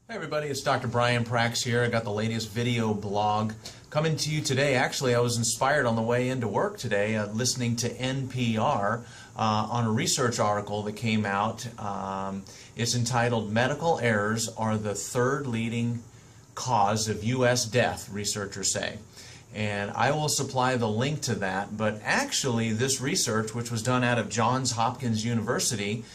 Hey everybody, it's Dr. Brian Prax here. I got the latest video blog coming to you today. Actually, I was inspired on the way into work today listening to NPR on a research article that came out. It's entitled "Medical Errors Are the Third Leading Cause of U.S. Death," researchers say. And I will supply the link to that, but actually this research, which was done out of Johns Hopkins University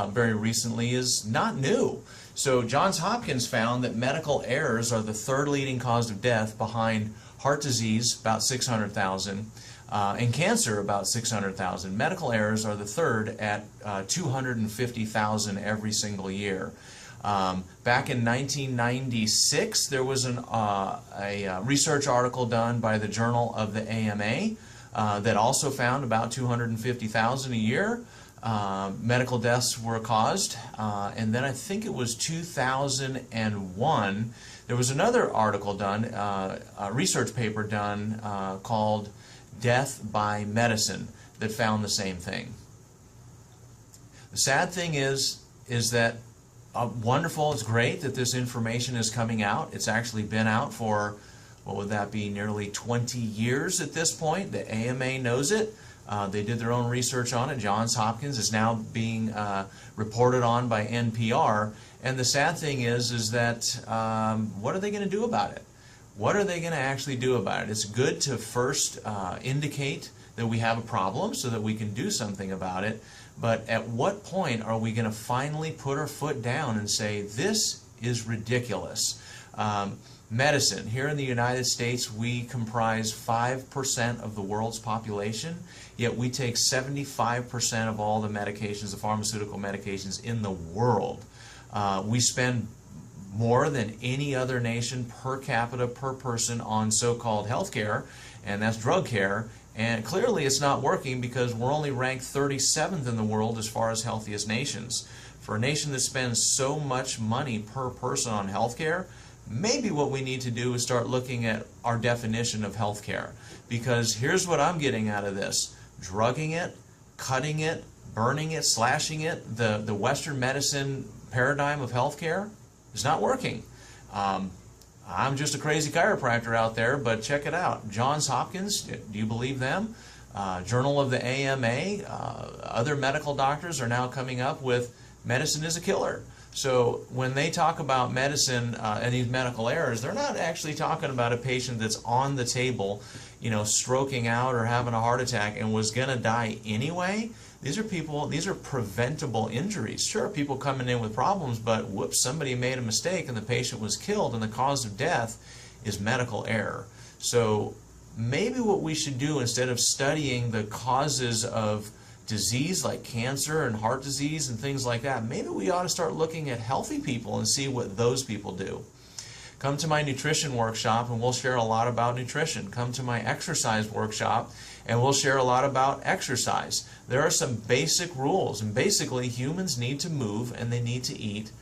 very recently, is not new. So Johns Hopkins found that medical errors are the third leading cause of death behind heart disease, about 600,000, and cancer, about 600,000. Medical errors are the third at 250,000 every single year. Back in 1996, there was a research article done by the Journal of the AMA that also found about 250,000 a year. Medical deaths were caused, and then I think it was 2001, there was another article done, a research paper done called "Death by Medicine" that found the same thing. The sad thing is that wonderful, it's great that this information is coming out. It's actually been out for, what would that be, nearly 20 years at this point. The AMA knows it. They did their own research on it. Johns Hopkins is now being reported on by NPR. And the sad thing is that what are they going to do about it? What are they going to actually do about it? It's good to first indicate that we have a problem so that we can do something about it. But at what point are we going to finally put our foot down and say, this is ridiculous? Medicine. Here in the United States, we comprise 5% of the world's population, yet we take 75% of all the medications, the pharmaceutical medications in the world. We spend more than any other nation per capita, per person, on so-called health care, and that's drug care. And clearly it's not working because we're only ranked 37th in the world as far as healthiest nations. For a nation that spends so much money per person on health care, maybe what we need to do is start looking at our definition of health care. Because here's what I'm getting out of this. Drugging it, cutting it, burning it, slashing it, the Western medicine paradigm of health care is not working. I'm just a crazy chiropractor out there, but check it out. Johns Hopkins, do you believe them? Journal of the AMA, other medical doctors are now coming up with medicine is a killer. So when they talk about medicine and these medical errors, they're not actually talking about a patient that's on the table, you know, stroking out or having a heart attack and was going to die anyway. These are people, these are preventable injuries. Sure, people coming in with problems, but whoops, somebody made a mistake and the patient was killed, and the cause of death is medical error. So maybe what we should do, instead of studying the causes of disease like cancer and heart disease and things like that, maybe we ought to start looking at healthy people and see what those people do. Come to my nutrition workshop and we'll share a lot about nutrition. Come to my exercise workshop and we'll share a lot about exercise. There are some basic rules, and basically humans need to move and they need to eat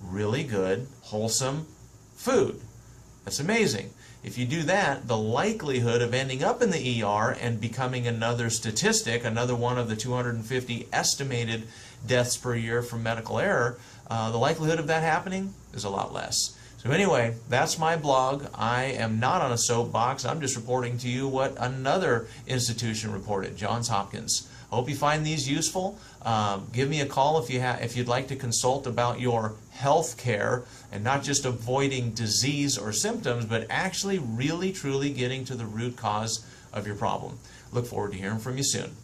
really good, wholesome food. That's amazing. If you do that, the likelihood of ending up in the ER and becoming another statistic, another one of the 250 estimated deaths per year from medical error, the likelihood of that happening is a lot less. So anyway, that's my blog. I am not on a soapbox. I'm just reporting to you what another institution reported, Johns Hopkins. I hope you find these useful. Give me a call if you'd like to consult about your health care and not just avoiding disease or symptoms, but actually really truly getting to the root cause of your problem. Look forward to hearing from you soon.